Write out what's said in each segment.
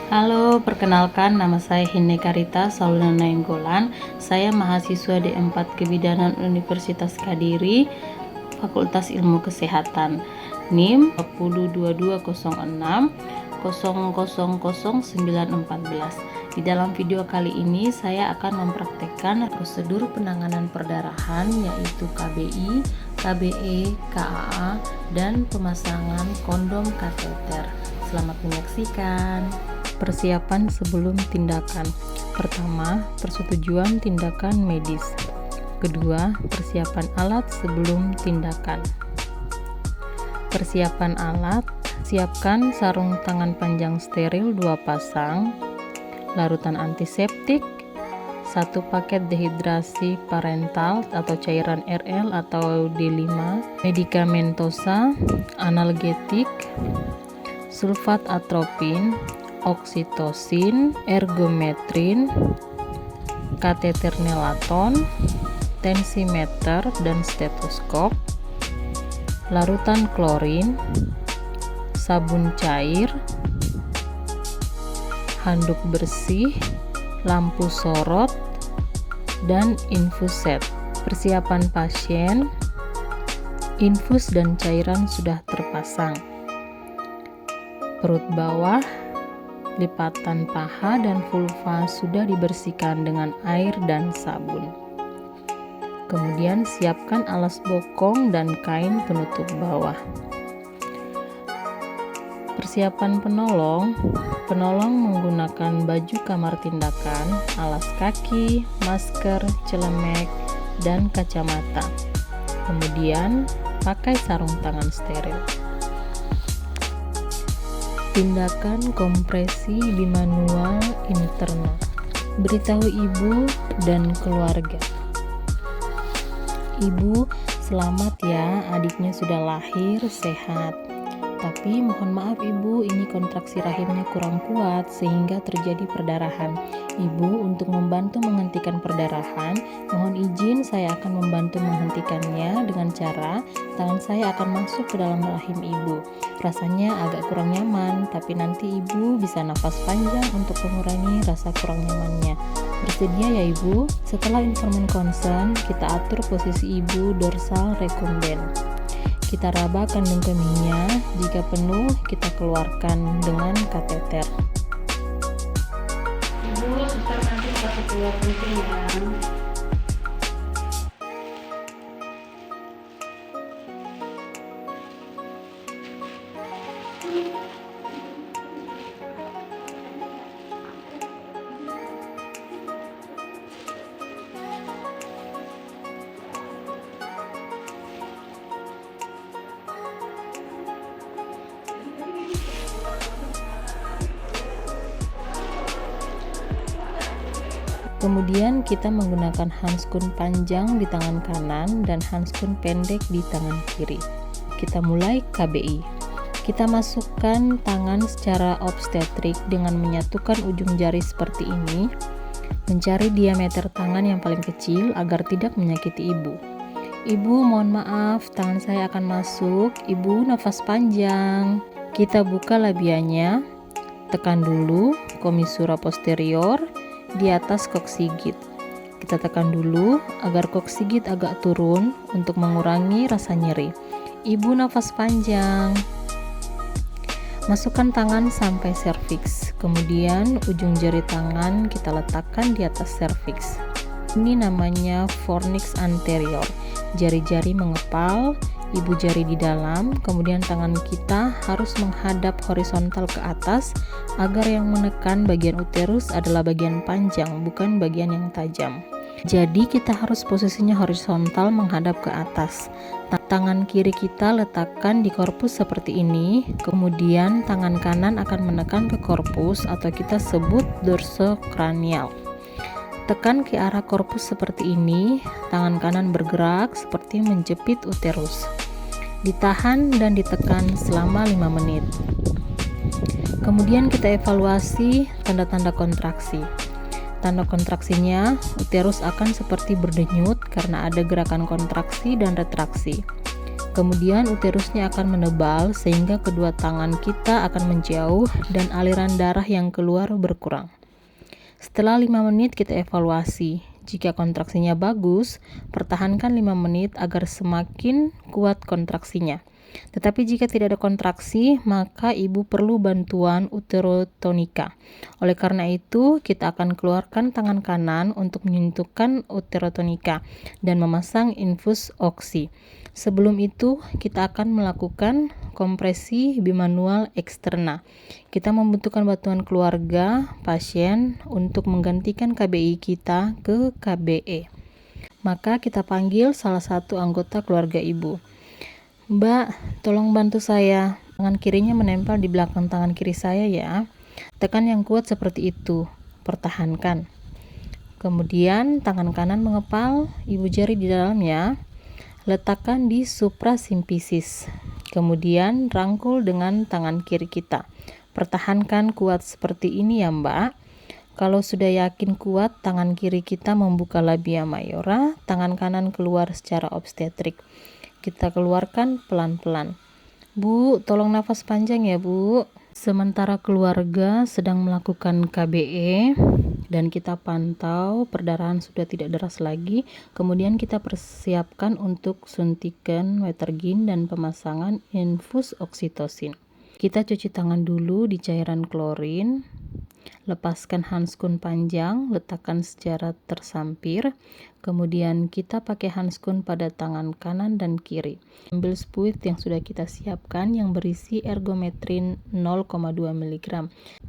Halo, perkenalkan nama saya Hinde Karita Saulina Nainggolan. Saya mahasiswa D4 Kebidanan Universitas Kadiri, Fakultas Ilmu Kesehatan. NIM 102206 000914. Di dalam video kali ini saya akan mempraktekkan prosedur penanganan perdarahan yaitu KBI, KBE, KAA, dan pemasangan kondom kateter. Selamat menyaksikan. Persiapan sebelum tindakan. Pertama, persetujuan tindakan medis. Kedua, persiapan alat sebelum tindakan. Persiapan alat, siapkan sarung tangan panjang steril 2 pasang, larutan antiseptik, 1 paket dehidrasi parental atau cairan RL atau D5, medikamentosa, analgetik, sulfat atropin, oksitosin, ergometrin, kateter nelaton, tensimeter dan stetoskop, larutan klorin, sabun cair, handuk bersih, lampu sorot, dan infuset. Persiapan pasien, infus dan cairan sudah terpasang. Perut bawah, lipatan paha dan vulva sudah dibersihkan dengan air dan sabun. Kemudian siapkan alas bokong dan kain penutup bawah. Persiapan penolong menggunakan baju kamar tindakan, alas kaki, masker, celemek, dan kacamata. Kemudian pakai sarung tangan steril. Tindakan kompresi bimanual internal. Beritahu ibu dan keluarga. Ibu, selamat ya, adiknya sudah lahir sehat. Tapi mohon maaf ibu, ini kontraksi rahimnya kurang kuat sehingga terjadi perdarahan. Ibu, untuk membantu menghentikan perdarahan, mohon izin saya akan membantu menghentikannya dengan cara tangan saya akan masuk ke dalam rahim ibu. Rasanya agak kurang nyaman, tapi nanti ibu bisa nafas panjang untuk mengurangi rasa kurang nyamannya. Bersedia ya ibu? Setelah informan konsen, kita atur posisi ibu dorsal recumbent. Kita raba kandung kemihnya, jika penuh kita keluarkan dengan kateter. Ibu, sebentar nanti kasih keluar penting ya. Kemudian kita menggunakan handskun panjang di tangan kanan dan handskun pendek di tangan kiri. Kita mulai KBI. Kita masukkan tangan secara obstetrik dengan menyatukan ujung jari seperti ini, mencari diameter tangan yang paling kecil agar tidak menyakiti ibu. Ibu, mohon maaf, tangan saya akan masuk. Ibu, nafas panjang. Kita buka labianya, tekan dulu komisura posterior di atas koksigit. Kita tekan dulu agar koksigit agak turun untuk mengurangi rasa nyeri. Ibu nafas panjang. Masukkan tangan sampai serviks. Kemudian ujung jari tangan kita letakkan di atas serviks. Ini namanya fornix anterior. Jari-jari mengepal, ibu jari di dalam, kemudian tangan kita harus menghadap horizontal ke atas agar yang menekan bagian uterus adalah bagian panjang, bukan bagian yang tajam. Jadi kita harus posisinya horizontal menghadap ke atas. Tangan kiri kita letakkan di korpus seperti ini, kemudian tangan kanan akan menekan ke korpus atau kita sebut dorsokranial. Tekan ke arah korpus seperti ini, tangan kanan bergerak seperti menjepit uterus. Ditahan dan ditekan selama 5 menit. Kemudian kita evaluasi tanda-tanda kontraksi. Tanda kontraksinya, uterus akan seperti berdenyut karena ada gerakan kontraksi dan retraksi. Kemudian uterusnya akan menebal sehingga kedua tangan kita akan menjauh dan aliran darah yang keluar berkurang. Setelah 5 menit kita evaluasi. Jika kontraksinya bagus, pertahankan 5 menit agar semakin kuat kontraksinya. Tetapi jika tidak ada kontraksi, maka ibu perlu bantuan uterotonika. Oleh karena itu, kita akan keluarkan tangan kanan untuk menyentuhkan uterotonika dan memasang infus oksi. Sebelum itu, kita akan melakukan kompresi bimanual eksterna. Kita membutuhkan bantuan keluarga pasien untuk menggantikan KBI kita ke KBE. Maka kita panggil salah satu anggota keluarga ibu. Mbak, tolong bantu saya. Tangan kirinya menempel di belakang tangan kiri saya ya. Tekan yang kuat seperti itu. Pertahankan. Kemudian tangan kanan mengepal, ibu jari di dalamnya. Letakkan di suprasimfisis. Kemudian rangkul dengan tangan kiri kita. Pertahankan kuat seperti ini ya Mbak. Kalau sudah yakin kuat, tangan kiri kita membuka labia mayora, tangan kanan keluar secara obstetrik. Kita keluarkan pelan-pelan. Bu, tolong nafas panjang ya Bu. Sementara keluarga sedang melakukan KBE dan kita pantau perdarahan sudah tidak deras lagi, kemudian kita persiapkan untuk suntikan Wetergin dan pemasangan infus oksitosin. Kita cuci tangan dulu di cairan klorin. Lepaskan handskun panjang, letakkan secara tersampir. Kemudian kita pakai handskun pada tangan kanan dan kiri. Ambil spuit yang sudah kita siapkan yang berisi ergometrin 0,2 mg.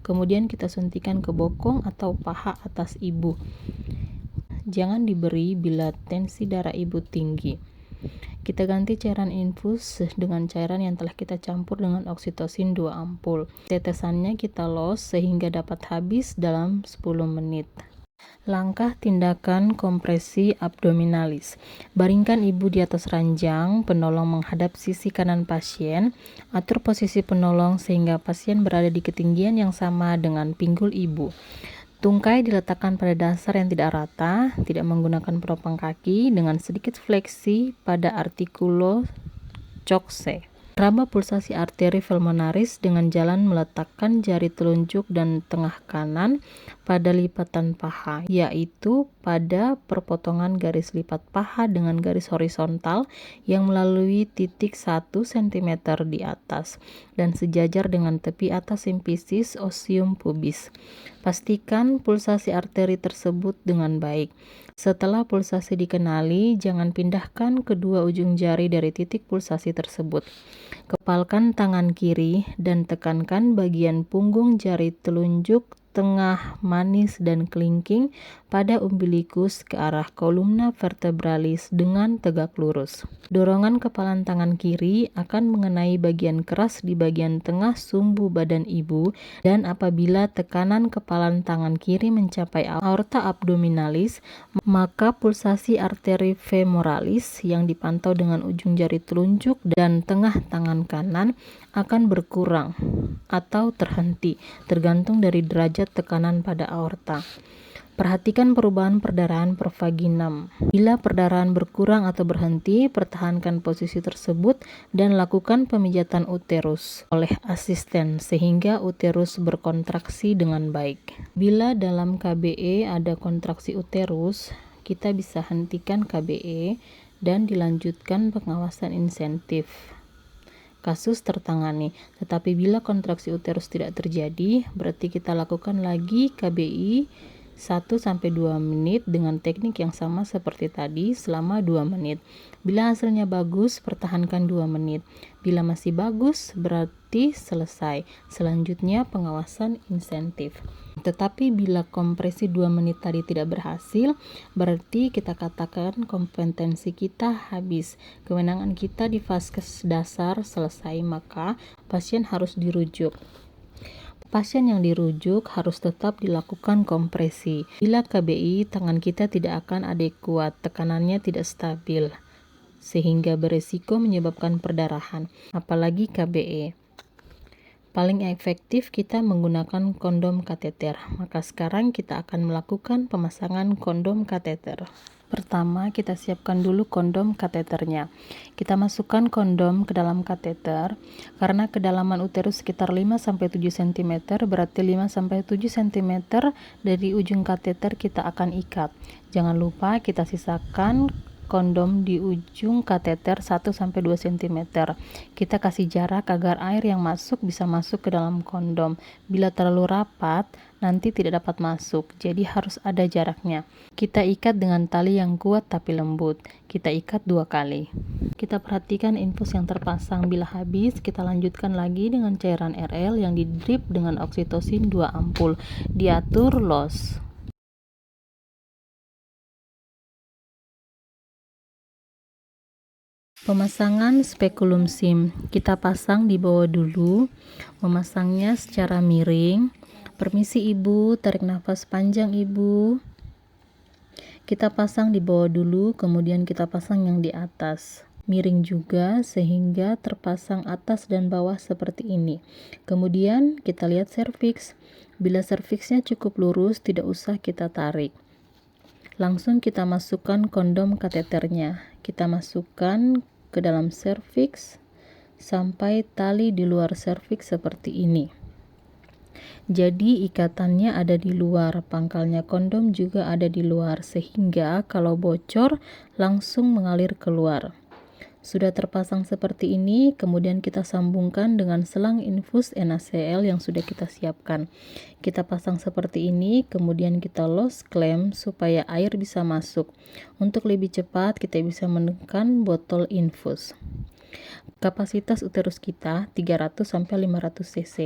Kemudian kita suntikan ke bokong atau paha atas ibu. Jangan diberi bila tensi darah ibu tinggi. Kita ganti cairan infus dengan cairan yang telah kita campur dengan oksitosin 2 ampul. Tetesannya kita los sehingga dapat habis dalam 10 menit. Langkah tindakan kompresi abdominalis. Baringkan ibu di atas ranjang, penolong menghadap sisi kanan pasien. Atur posisi penolong sehingga pasien berada di ketinggian yang sama dengan pinggul ibu. Tungkai diletakkan pada dasar yang tidak rata, tidak menggunakan penopang kaki, dengan sedikit fleksi pada artikulo coxe. Raba pulsasi arteri pulmonaris dengan jalan meletakkan jari telunjuk dan tengah kanan pada lipatan paha, yaitu pada perpotongan garis lipat paha dengan garis horizontal yang melalui titik 1 cm di atas dan sejajar dengan tepi atas simfisis osium pubis. Pastikan pulsasi arteri tersebut dengan baik. Setelah pulsasi dikenali, jangan pindahkan kedua ujung jari dari titik pulsasi tersebut. Kepalkan tangan kiri dan tekankan bagian punggung jari telunjuk tengah manis dan kelingking pada umbilikus ke arah kolumna vertebralis dengan tegak lurus. Dorongan kepalan tangan kiri akan mengenai bagian keras di bagian tengah sumbu badan ibu, dan apabila tekanan kepalan tangan kiri mencapai aorta abdominalis, maka pulsasi arteri femoralis yang dipantau dengan ujung jari telunjuk dan tengah tangan kanan akan berkurang atau terhenti, tergantung dari derajat tekanan pada aorta. Perhatikan perubahan perdarahan per vaginam. Bila perdarahan berkurang atau berhenti, pertahankan posisi tersebut dan lakukan pemijatan uterus oleh asisten sehingga uterus berkontraksi dengan baik. Bila dalam KBE ada kontraksi uterus, kita bisa hentikan KBE dan dilanjutkan pengawasan insentif. Kasus tertangani. Tetapi bila kontraksi uterus tidak terjadi, berarti kita lakukan lagi KBI 1-2 menit dengan teknik yang sama seperti tadi selama 2 menit. Bila hasilnya bagus, pertahankan 2 menit. Bila masih bagus, berarti selesai. Selanjutnya pengawasan insentif. Tetapi bila kompresi 2 menit tadi tidak berhasil, berarti kita katakan kompetensi kita habis. Kewenangan kita di vaskes dasar selesai, maka pasien harus dirujuk. Pasien yang dirujuk harus tetap dilakukan kompresi. Bila KBI, tangan kita tidak akan adekuat, tekanannya tidak stabil, sehingga beresiko menyebabkan perdarahan, apalagi KBE. paling efektif kita menggunakan kondom kateter. Maka sekarang kita akan melakukan pemasangan kondom kateter. Pertama, kita siapkan dulu kondom kateternya. Kita masukkan kondom ke dalam kateter. Karena kedalaman uterus sekitar 5-7 cm, berarti 5-7 cm dari ujung kateter kita akan ikat. Jangan lupa kita sisakan kondom di ujung kateter 1-2 cm. Kita kasih jarak agar air yang masuk bisa masuk ke dalam kondom. Bila terlalu rapat, nanti tidak dapat masuk, jadi harus ada jaraknya. Kita ikat dengan tali yang kuat tapi lembut. Kita ikat 2 kali. Kita perhatikan infus yang terpasang. Bila habis, kita lanjutkan lagi dengan cairan RL yang di drip dengan oksitosin 2 ampul. Diatur los. Pemasangan spekulum SIM, kita pasang di bawah dulu, memasangnya secara miring. Permisi ibu, tarik nafas panjang ibu. Kita pasang di bawah dulu, kemudian kita pasang yang di atas. Miring juga sehingga terpasang atas dan bawah seperti ini. Kemudian kita lihat serviks. Bila serviksnya cukup lurus, tidak usah kita tarik. Langsung kita masukkan kondom kateternya. Kita masukkan ke dalam serviks sampai tali di luar serviks seperti ini. Jadi ikatannya ada di luar, pangkalnya kondom juga ada di luar, sehingga kalau bocor langsung mengalir keluar. Sudah terpasang seperti ini, kemudian kita sambungkan dengan selang infus NaCl yang sudah kita siapkan. Kita pasang seperti ini, kemudian kita los klem supaya air bisa masuk. Untuk lebih cepat, kita bisa menekan botol infus. Kapasitas uterus kita 300-500 cc.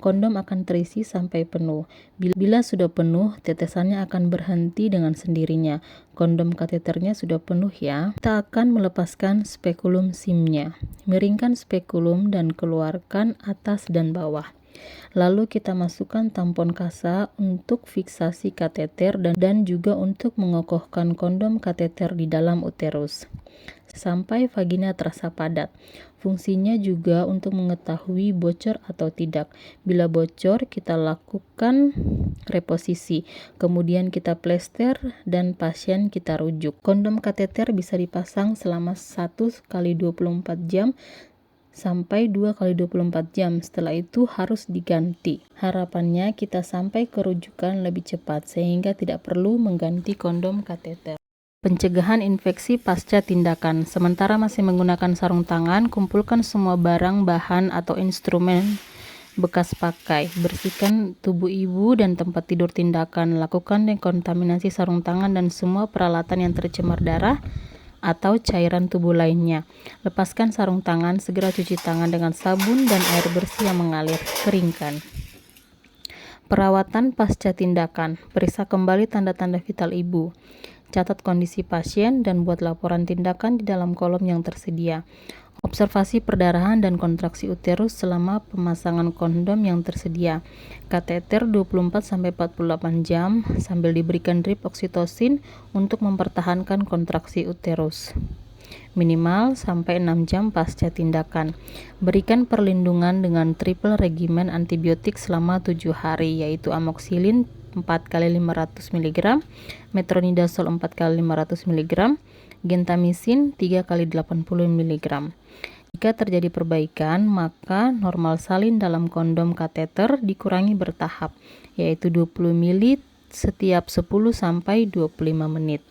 Kondom akan terisi sampai penuh. Bila sudah penuh, tetesannya akan berhenti dengan sendirinya. Kondom kateternya sudah penuh ya. Kita akan melepaskan spekulum SIM-nya. Miringkan spekulum dan keluarkan atas dan bawah. Lalu kita masukkan tampon kasa untuk fiksasi kateter dan juga untuk mengokohkan kondom kateter di dalam uterus sampai vagina terasa padat. Fungsinya juga untuk mengetahui bocor atau tidak. Bila bocor, kita lakukan reposisi. Kemudian kita plester dan pasien kita rujuk. Kondom kateter bisa dipasang selama 1 kali 24 jam sampai 2 kali 24 jam. Setelah itu harus diganti. Harapannya kita sampai ke rujukan lebih cepat sehingga tidak perlu mengganti kondom kateter. Pencegahan infeksi pasca tindakan. Sementara masih menggunakan sarung tangan, kumpulkan semua barang, bahan, atau instrumen bekas pakai. Bersihkan tubuh ibu dan tempat tidur tindakan. Lakukan dekontaminasi sarung tangan dan semua peralatan yang tercemar darah atau cairan tubuh lainnya. Lepaskan sarung tangan, segera cuci tangan dengan sabun dan air bersih yang mengalir. Keringkan. Perawatan pasca tindakan. Periksa kembali tanda-tanda vital ibu. Catat kondisi pasien dan buat laporan tindakan di dalam kolom yang tersedia. Observasi perdarahan dan kontraksi uterus selama pemasangan kondom yang tersedia. Kateter 24-48 jam sambil diberikan drip oksitosin untuk mempertahankan kontraksi uterus. Minimal sampai 6 jam pasca tindakan. Berikan perlindungan dengan triple regimen antibiotik selama 7 hari, yaitu amoxicillin 4 kali 500 mg, metronidazol 4 kali 500 mg, gentamicin 3 kali 80 mg. Jika terjadi perbaikan, maka normal salin dalam kondom kateter dikurangi bertahap, yaitu 20 ml setiap 10-25 menit.